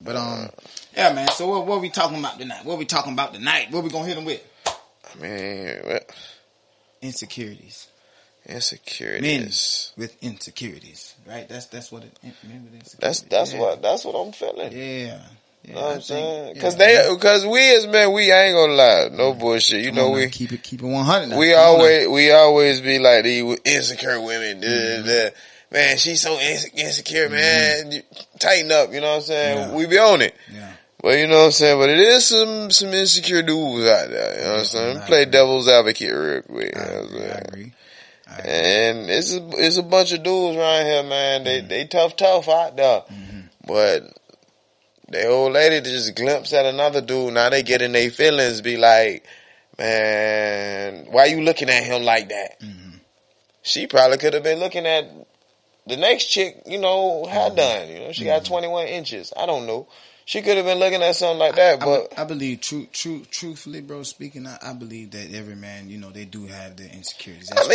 But yeah, man. So what we talking about tonight? What we talking about tonight? What we gonna hit them with? I mean, what? Insecurities. Insecurities. Men with insecurities, right? That's what it. Men with That's insecurities. that's what I'm feeling. Yeah. You know what I'm saying? Cause we as men, we ain't gonna lie, no bullshit. You know, we keep it 100. We always be like these insecure women. Man, she's so insecure, man. Tighten up, you know what I'm saying? Yeah. We be on it. Yeah. But you know what I'm saying? But it is some insecure dudes out there, you know what I'm saying? Play devil's advocate real quick. You know what I'm saying? I agree. And it's a bunch of dudes around here, man. They tough out there. But the old lady just glimpse at another dude. Now they get in their feelings, be like, man, why you looking at him like that? She probably could have been looking at the next chick, you know, hair done. You know, she got 21 inches. I don't know. She could have been looking at something like that, but I believe, truthfully, bro, speaking, I believe that every man, you know, they do have their insecurities. That's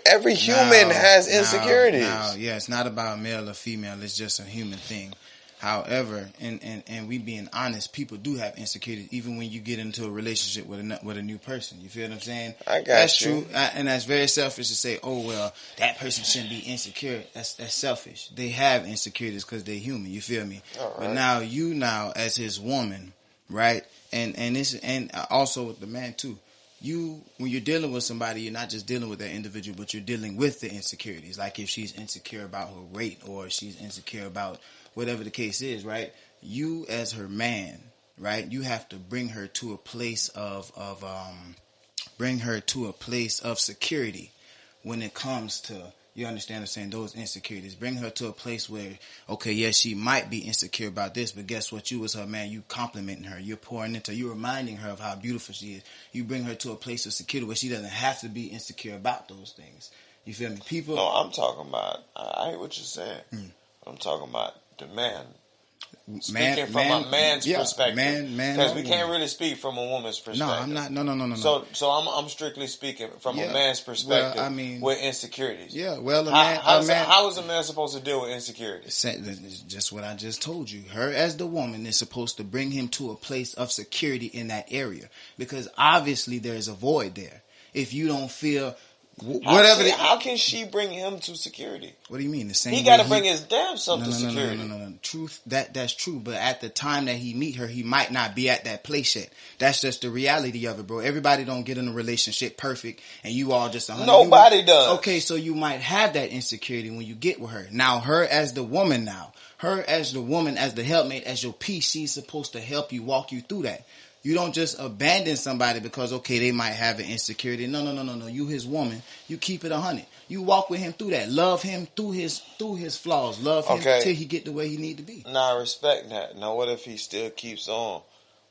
every human has insecurities. Yeah, it's not about male or female. It's just a human thing. However, and we being honest, people do have insecurities even when you get into a relationship with a new person. You feel what I'm saying? That's true, and that's very selfish to say, oh well, that person shouldn't be insecure. That's selfish. They have insecurities because they're human. You feel me? Right. But now as his woman, right? And also the man too. When you're dealing with somebody, you're not just dealing with that individual, but you're dealing with the insecurities. Like if she's insecure about her weight, or she's insecure about whatever the case is, right? You as her man, right? You have to bring her to a place of security when it comes to, you understand what I'm saying, those insecurities. Bring her to a place where, okay, yes, she might be insecure about this, but guess what? You as her man, you complimenting her. You're pouring into her. You're reminding her of how beautiful she is. You bring her to a place of security where she doesn't have to be insecure about those things. You feel me? People. No, I'm talking about, I hear what you're saying. I'm talking about the man. Speaking from a man's perspective. Because we can't really speak from a woman's perspective. No, I'm not. No. So I'm strictly speaking from a man's perspective. Well, I mean, with insecurities. Yeah, well, how is a man supposed to deal with insecurities? Just what I just told you. Her as the woman is supposed to bring him to a place of security in that area, because obviously there is a void there. If you don't feel how can she bring him to security? What do you mean? The same. He got to bring his damn self to security. No. Truth. That's true. But at the time that he meet her, he might not be at that place yet. That's just the reality of it, bro. Everybody don't get in a relationship perfect, and you all just 100. Nobody does. Okay, so you might have that insecurity when you get with her. Now, her as the woman, as the helpmate, as your piece, she's supposed to help you, walk you through that. You don't just abandon somebody because, okay, they might have an insecurity. No. You his woman. You keep it 100. You walk with him through that. Love him through his flaws. Love him till he get the way he need to be. Now, I respect that. Now, what if he still keeps on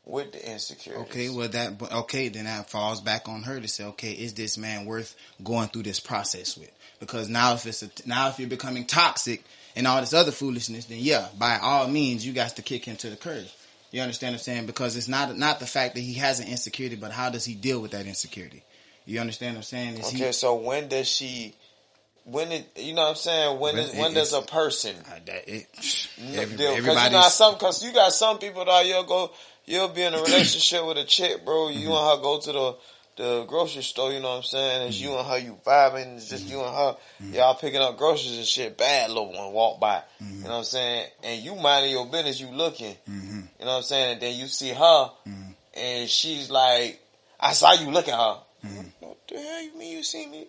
with the insecurities? Okay, then that falls back on her to say, okay, is this man worth going through this process with? Because now if you're becoming toxic and all this other foolishness, then yeah, by all means, you got to kick him to the curb. You understand what I'm saying? Because it's not the fact that he has an insecurity, but how does he deal with that insecurity? You understand what I'm saying? So when does she? You know what I'm saying? When does a person deal? Because you got some people that you'll be in a relationship with a chick, bro. You and her go to the grocery store, you know what I'm saying? It's you and her, you vibing, it's just you and her, y'all picking up groceries and shit, bad little one walk by, you know what I'm saying? And you minding your business, you looking, you know what I'm saying? And then you see her, and she's like, I saw you look at her. What the hell you mean you see me?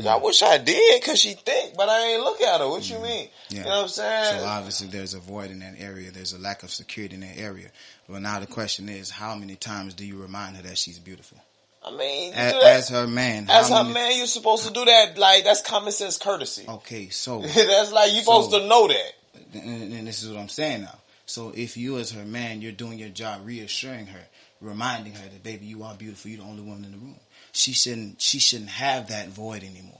I wish I did, cause she thick, but I ain't look at her. What you mean? Yeah. You know what I'm saying? So obviously there's a void in that area. There's a lack of security in that area. Well, now the question is, how many times do you remind her that she's beautiful? I mean, as her man, you're supposed to do that. Like, that's common sense courtesy. Okay, so that's like you're supposed to know that. And this is what I'm saying now. So if you as her man, you're doing your job, reassuring her, reminding her that, baby, you are beautiful. You're the only woman in the room. She shouldn't have that void anymore.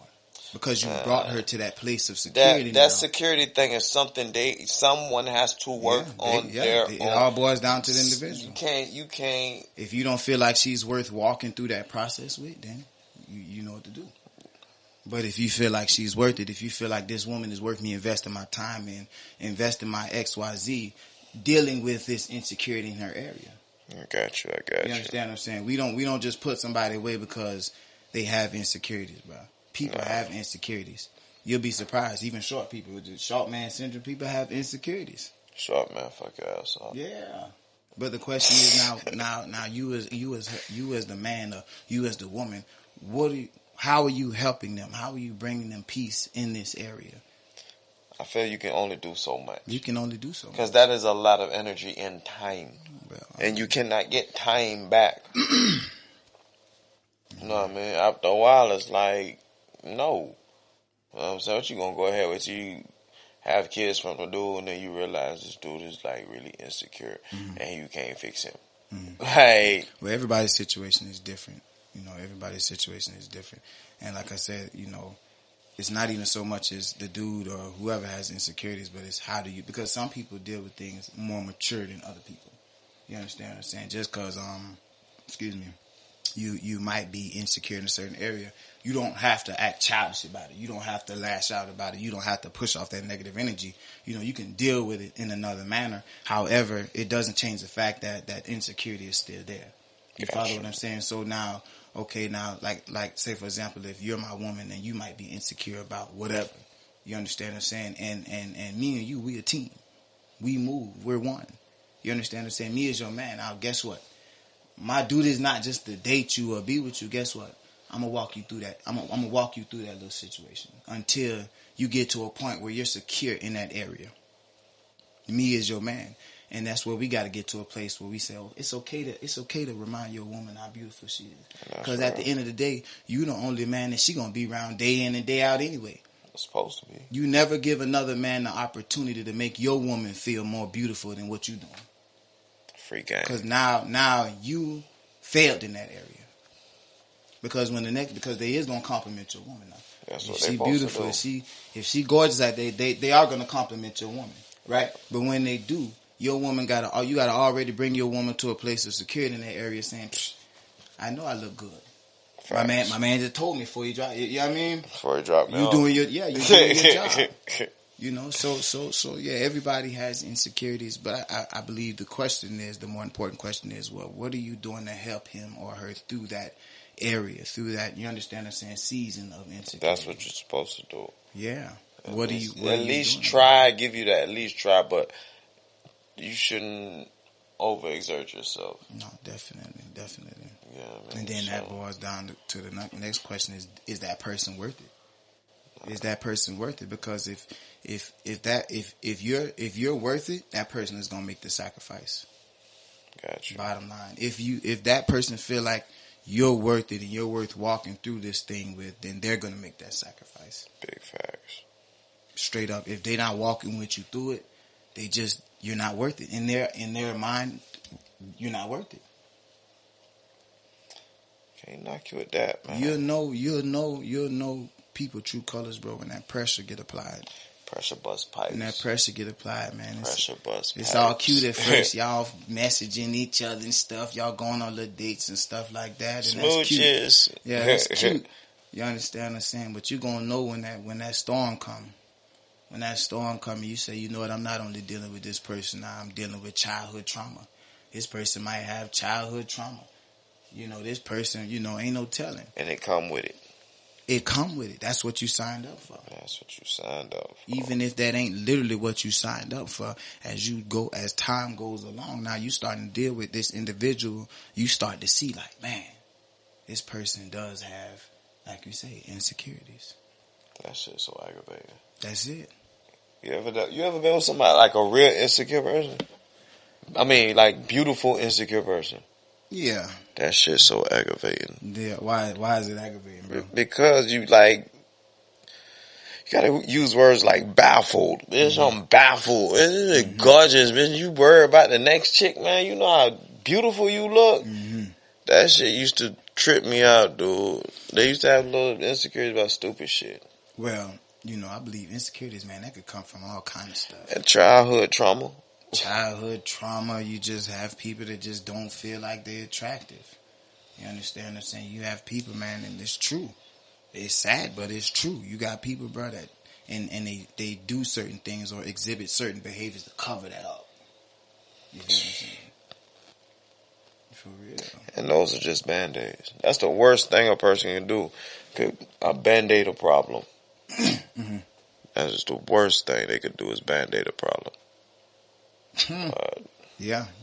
Because you brought her to that place of security. That security thing is something someone has to work on their own. It all boils down to the individual. You can't. If you don't feel like she's worth walking through that process with, then you know what to do. But if you feel like she's worth it, if you feel like this woman is worth me investing my time in, investing my XYZ, dealing with this insecurity in her area. I got you. You understand what I'm saying? We don't just put somebody away because they have insecurities, bro. People have insecurities. You'll be surprised. Even short people with the short man syndrome, people have insecurities. Short man, fuck your ass up. Yeah. But the question is now you as the man or you as the woman, how are you helping them? How are you bringing them peace in this area? I feel you can only do so much. You can only do so much. Because that is a lot of energy and time. Well, and you cannot get time back. You know what I mean? After a while, it's like, no. You know what I'm saying? What you gonna go ahead with? You have kids from the dude, and then you realize this dude is like really insecure, and you can't fix him. Like, well, everybody's situation is different. You know, everybody's situation is different. And like I said, you know, it's not even so much as the dude or whoever has insecurities, but it's how do you, because some people deal with things more mature than other people. You understand what I'm saying? Just because, you might be insecure in a certain area, you don't have to act childish about it. You don't have to lash out about it. You don't have to push off that negative energy. You know, you can deal with it in another manner. However, it doesn't change the fact that insecurity is still there. You follow what I'm saying? So now, okay, now, like say for example, if you're my woman and you might be insecure about whatever, you understand what I'm saying? And me and you, we a team. We move. We're one. You understand what I'm saying? Me as your man. Now, guess what? My duty is not just to date you or be with you. Guess what? I'm gonna walk you through that. I'm gonna walk you through that little situation until you get to a point where you're secure in that area. Me as your man. And that's where we got to get to a place where we say, oh, it's okay to remind your woman how beautiful she is. Because at the end of the day, you the only man that she going to be around day in and day out anyway. It's supposed to be. You never give another man the opportunity to make your woman feel more beautiful than what you doing. Free game. Because now you failed in that area. Because because they is going to compliment your woman now. That's if what she they beautiful, if she gorgeous, they are going to compliment your woman. Right? But when they do, your woman you gotta already bring your woman to a place of security in that area, saying, "I know I look good." Facts. My man just told me before you drop. You know what I mean? Before you drop me you off. doing your job. You know, so yeah. Everybody has insecurities, but I believe the more important question is, well, what are you doing to help him or her through that area, through that? You understand? I'm saying season of insecurity. That's what you're supposed to do. Yeah. At least try, give you that at least try, but you shouldn't overexert yourself. No, definitely. Yeah, man, and then that boils down to the next question: is that person worth it? Is that person worth it? Because if you're worth it, that person is gonna make the sacrifice. Gotcha. Bottom line, if that person feel like you're worth it and you're worth walking through this thing with, then they're gonna make that sacrifice. Big facts. Straight up, if they're not walking with you through it, you're not worth it. In their mind, you're not worth it. Can't knock you with that, man. You'll know people true colors, bro, when that pressure get applied. Pressure bust pipes. When that pressure get applied, man. It's all cute at first. Y'all messaging each other and stuff. Y'all going on little dates and stuff like that. And that's cute. Yeah, that's cute. You understand what I'm saying? But you're gonna know when that storm come. When that storm comes, you say, you know what, I'm not only dealing with this person now, I'm dealing with childhood trauma. This person might have childhood trauma. You know, this person, you know, ain't no telling. And it come with it. It come with it. That's what you signed up for. That's what you signed up for. Even if that ain't literally what you signed up for, as time goes along, now you starting to deal with this individual, you start to see like, man, this person does have, like you say, insecurities. That shit's so aggravating. That's it. You ever been with somebody like a real insecure person? I mean, like beautiful insecure person. Yeah. That shit's so aggravating. Yeah. Why is it aggravating, bro? Because you gotta use words like baffled. Bitch, I'm baffled. This is gorgeous, bitch. You worry about the next chick, man. You know how beautiful you look. Mm-hmm. That shit used to trip me out, dude. They used to have little insecurities about stupid shit. Well, you know, I believe insecurities, man, that could come from all kind of stuff. And childhood trauma. You just have people that just don't feel like they're attractive. You understand what I'm saying? You have people, man, and it's true. It's sad, but it's true. You got people, bro, that and they do certain things or exhibit certain behaviors to cover that up. You see what I'm saying? For real. And those are just Band-Aids. That's the worst thing a person can do. A Band-Aid a problem. Mm-hmm. That's just the worst thing they could do is Band-Aid a problem. Yeah.